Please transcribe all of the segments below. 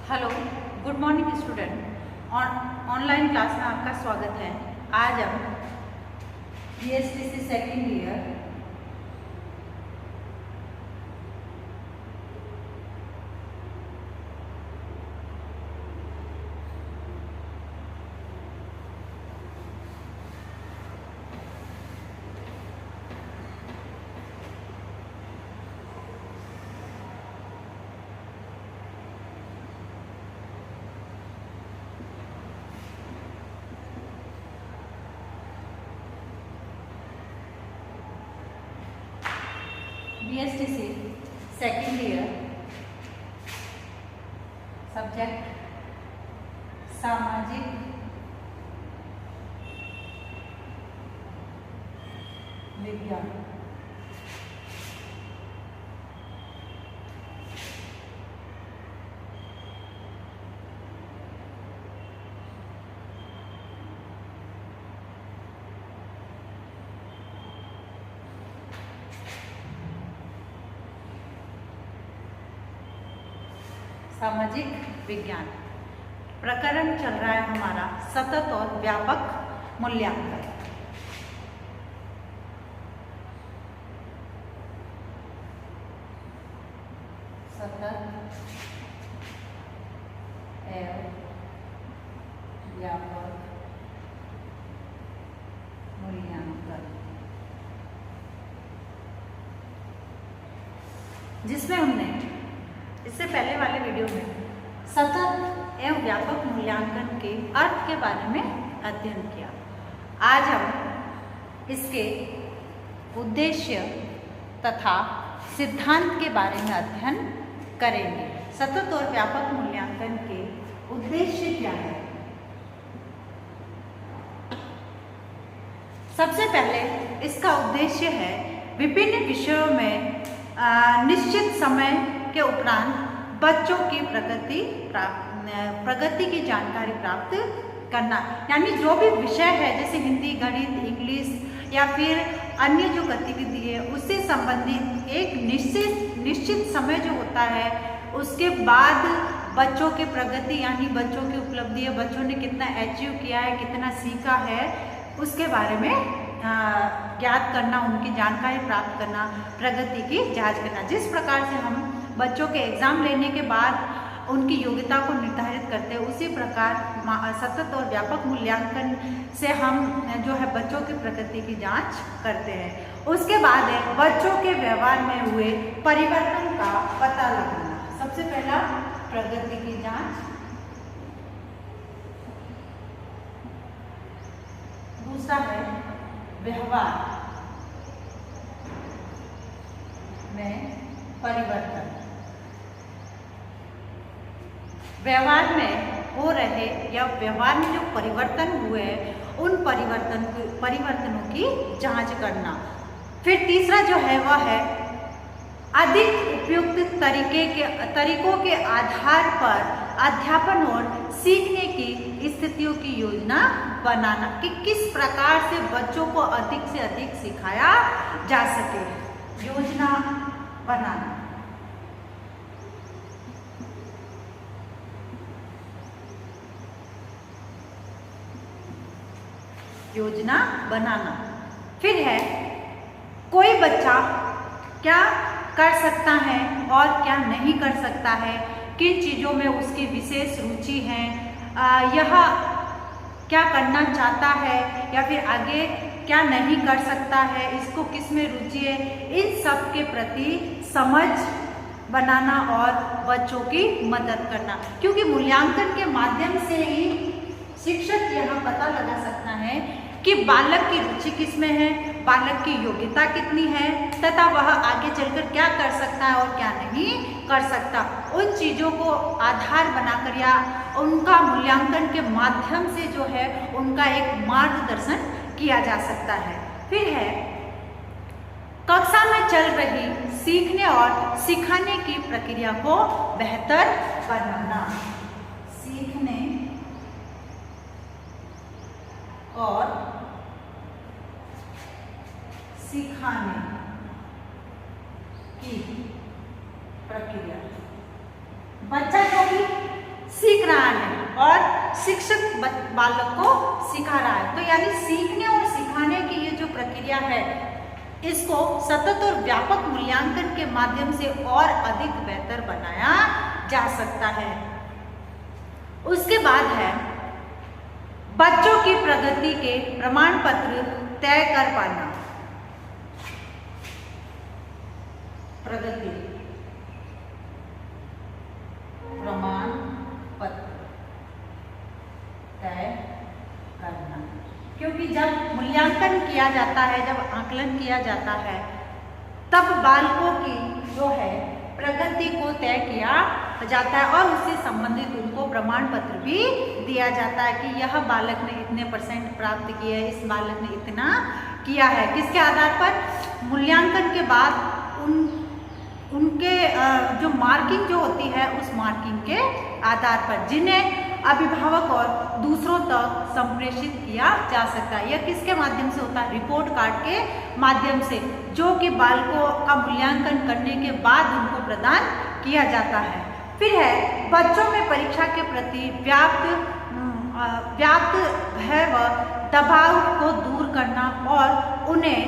Hello, good morning student. Online class में आपका स्वागत है। आज हम BSTC second year BSTC second year subject सामाजिक विज्ञान। सामाजिक विज्ञान प्रकरण चल रहा है हमारा सतत और व्यापक मूल्यांकन। सतत एवं व्यापक मूल्यांकन, जिसमें हमने इससे पहले वाले वीडियो में सतत एवं व्यापक मूल्यांकन के अर्थ के बारे में अध्ययन किया। आज हम इसके उद्देश्य तथा सिद्धांत के बारे में अध्ययन करेंगे। सतत और व्यापक मूल्यांकन के उद्देश्य क्या है? सबसे पहले इसका उद्देश्य है विभिन्न विषयों में निश्चित समय के उपरांत बच्चों की प्रगति की जानकारी प्राप्त करना। यानी जो भी विषय है जैसे हिंदी, गणित, इंग्लिश या फिर अन्य जो गतिविधि है उससे संबंधित एक निश्चित समय जो होता है उसके बाद बच्चों की प्रगति यानी बच्चों की उपलब्धि है, बच्चों ने कितना अचीव किया है, कितना सीखा है, उसके बारे में ज्ञात करना, उनकी जानकारी प्राप्त करना, प्रगति की जांच करना। जिस प्रकार से हम बच्चों के एग्ज़ाम लेने के बाद उनकी योग्यता को निर्धारित करते हैं, उसी प्रकार सतत और व्यापक मूल्यांकन से हम जो है बच्चों की प्रगति की जांच करते हैं। उसके बाद है बच्चों के व्यवहार में हुए परिवर्तन का पता लगाना। सबसे पहला प्रगति की जांच, दूसरा है व्यवहार में परिवर्तन। व्यवहार में हो रहे या व्यवहार में जो परिवर्तन हुए उन परिवर्तनों की जांच करना। फिर तीसरा जो है वह है अधिक उपयुक्त तरीकों के आधार पर अध्यापन और सीखने की स्थितियों की योजना बनाना कि किस प्रकार से बच्चों को अधिक से अधिक सिखाया जा सके, योजना बनाना। योजना बनाना। फिर है कोई बच्चा क्या कर सकता है और क्या नहीं कर सकता है, किन चीज़ों में उसकी विशेष रुचि है, यह क्या करना चाहता है या फिर आगे क्या नहीं कर सकता है, इसको किस में रुचि है, इन सब के प्रति समझ बनाना और बच्चों की मदद करना। क्योंकि मूल्यांकन के माध्यम से ही शिक्षक यह पता लगा सकता है कि बालक की रुचि किस में है, बालक की योग्यता कितनी है तथा वह आगे चलकर क्या कर सकता है और क्या नहीं कर सकता। उन चीज़ों को आधार बनाकर या उनका मूल्यांकन के माध्यम से जो है उनका एक मार्गदर्शन किया जा सकता है। फिर है कक्षा में चल रही सीखने और सिखाने की प्रक्रिया को बेहतर बनाना। सीखने और सिखाने की प्रक्रिया। बच्चा जो भी सीख रहा है और शिक्षक बालक को सिखा रहा है। तो यानी सीखने और सिखाने की ये जो प्रक्रिया है, इसको सतत और व्यापक मूल्यांकन के माध्यम से और अधिक बेहतर बनाया जा सकता है। उसके बाद है बच्चों की प्रगति के प्रमाण पत्र तय कर पाना। प्रगति प्रमाण पत्र तय करना, क्योंकि जब मूल्यांकन किया जाता है, जब आकलन किया जाता है, तब बालकों की जो है प्रगति को तय किया जाता है और उससे संबंधित उनको प्रमाण पत्र भी दिया जाता है कि यह बालक ने इतने % प्राप्त किए है, इस बालक ने इतना किया है। किसके आधार पर? मूल्यांकन के बाद उनके जो मार्किंग जो होती है, उस मार्किंग के आधार पर, जिन्हें अभिभावक और दूसरों तक संप्रेषित किया जा सकता है। यह किसके माध्यम से होता है? रिपोर्ट कार्ड के माध्यम से, जो कि बालकों का मूल्यांकन करने के बाद उनको प्रदान किया जाता है। फिर है बच्चों में परीक्षा के प्रति व्याप्त भय व दबाव को दूर करना और उन्हें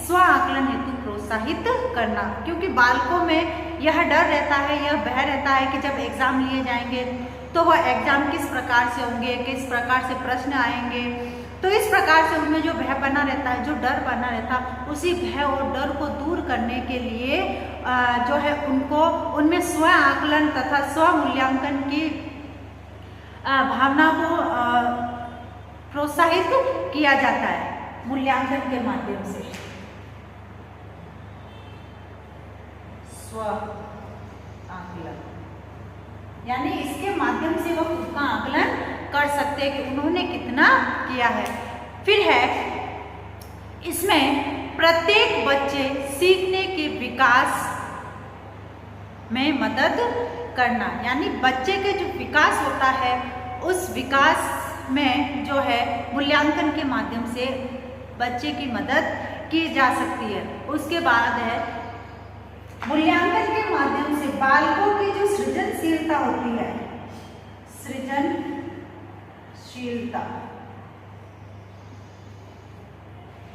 स्व आकलन हेतु प्रोत्साहित करना, क्योंकि बालकों में यह डर रहता है, यह भय रहता है कि जब एग्जाम लिए जाएंगे तो वह एग्जाम किस प्रकार से होंगे, किस प्रकार से प्रश्न आएंगे। तो इस प्रकार से उनमें जो भय बना रहता है, जो डर बना रहता है, उसी भय और डर को दूर करने के लिए जो है उनको उनमें स्व आकलन तथा स्व मूल्यांकन की भावना को प्रोत्साहित किया जाता है मूल्यांकन के माध्यम से। स्व आकलन यानी इसके माध्यम से वो खुद का आकलन कर सकते हैं कि उन्होंने कितना किया है। फिर है इसमें प्रत्येक बच्चे सीखने के विकास में मदद करना, यानी बच्चे के जो विकास होता है, उस विकास में जो है मूल्यांकन के माध्यम से बच्चे की मदद की जा सकती है। उसके बाद है मूल्यांकन के माध्यम से बालकों की जो सृजनशीलता होती है, सृजनशीलता,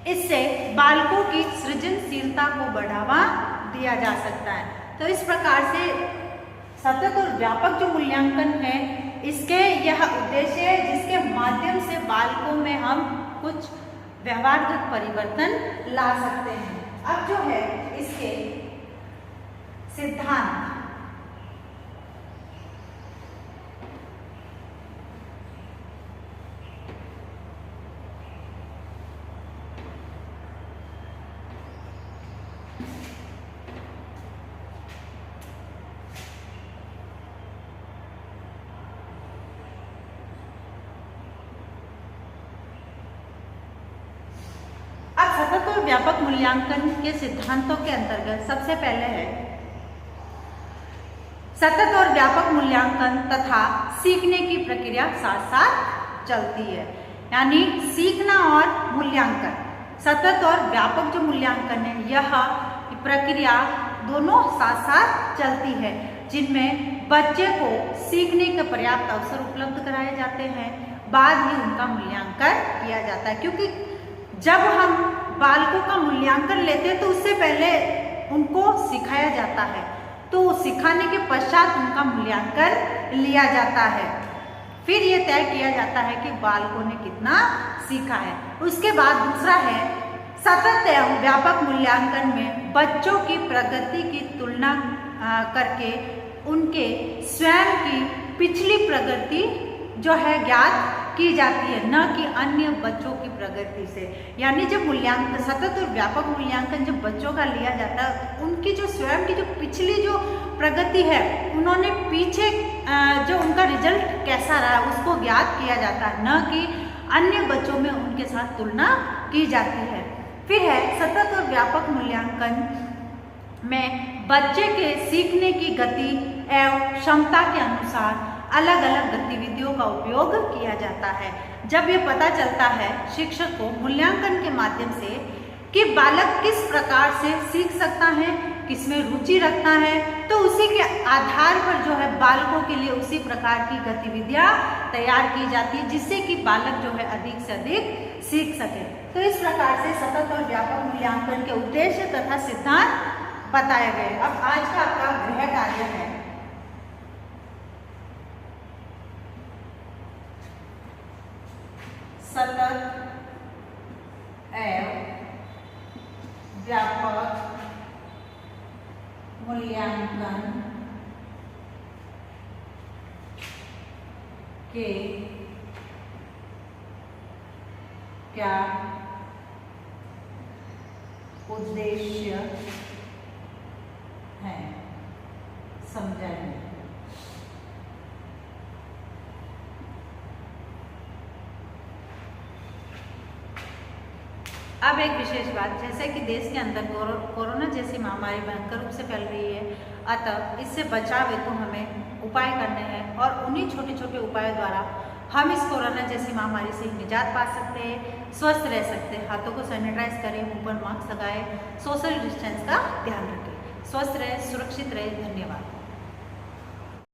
इससे बालकों की सृजनशीलता को बढ़ावा दिया जा सकता है। तो इस प्रकार से सतत और व्यापक जो मूल्यांकन है, इसके यह उद्देश्य है जिसके माध्यम से बालकों में हम कुछ व्यवहारगत परिवर्तन ला सकते हैं। अब जो है इसके सिद्धांत, अब सतत और व्यापक मूल्यांकन के सिद्धांतों के अंतर्गत सबसे पहले है सतत और व्यापक मूल्यांकन तथा सीखने की प्रक्रिया साथ साथ चलती है। यानी सीखना और मूल्यांकन, सतत और व्यापक जो मूल्यांकन है, यह प्रक्रिया दोनों साथ साथ चलती है, जिनमें बच्चे को सीखने के पर्याप्त अवसर उपलब्ध कराए जाते हैं, बाद ही उनका मूल्यांकन किया जाता है। क्योंकि जब हम बालकों का मूल्यांकन लेते हैं तो उससे पहले उनको सिखाया जाता है, तो सिखाने के पश्चात उनका मूल्यांकन लिया जाता है। फिर ये तय किया जाता है कि बालकों ने कितना सीखा है। उसके बाद दूसरा है सतत एवं व्यापक मूल्यांकन में बच्चों की प्रगति की तुलना करके उनके स्वयं की पिछली प्रगति जो है ज्ञात की जाती है, न कि अन्य बच्चों की प्रगति से। यानी जब मूल्यांकन, सतत और व्यापक मूल्यांकन जब बच्चों का लिया जाता है, उनकी जो स्वयं की जो पिछली जो प्रगति है, उन्होंने पीछे जो उनका रिजल्ट कैसा रहा उसको ज्ञात किया जाता है, न कि अन्य बच्चों में उनके साथ तुलना की जाती है। फिर है सतत और व्यापक मूल्यांकन में बच्चे के सीखने की गति एवं क्षमता के अनुसार अलग अलग गतिविधियों का उपयोग किया जाता है। जब ये पता चलता है शिक्षक को मूल्यांकन के माध्यम से कि बालक किस प्रकार से सीख सकता है, किसमें रुचि रखता है, तो उसी के आधार पर जो है बालकों के लिए उसी प्रकार की गतिविधियां तैयार की जाती है, जिससे कि बालक जो है अधिक से अधिक सीख सके। तो इस प्रकार से सतत और व्यापक मूल्यांकन के उद्देश्य तथा सिद्धांत बताए गए। अब आज का आपका गृह कार्य है सतत एवं व्यापक मूल्यांकन के क्या उद्देश्य है, समझाइए। अब एक विशेष बात, जैसे कि देश के अंदर कोरोना जैसी महामारी भयंकर रूप से फैल रही है, अतः इससे बचाव हेतु हमें उपाय करने हैं और उन्हीं छोटे छोटे उपायों द्वारा हम इस कोरोना जैसी महामारी से निजात पा सकते हैं, स्वस्थ रह सकते हैं। हाथों को सैनिटाइज करें, मुंह पर मास्क लगाएं, सोशल डिस्टेंस का ध्यान रखें। स्वस्थ रहे, सुरक्षित रहे। धन्यवाद।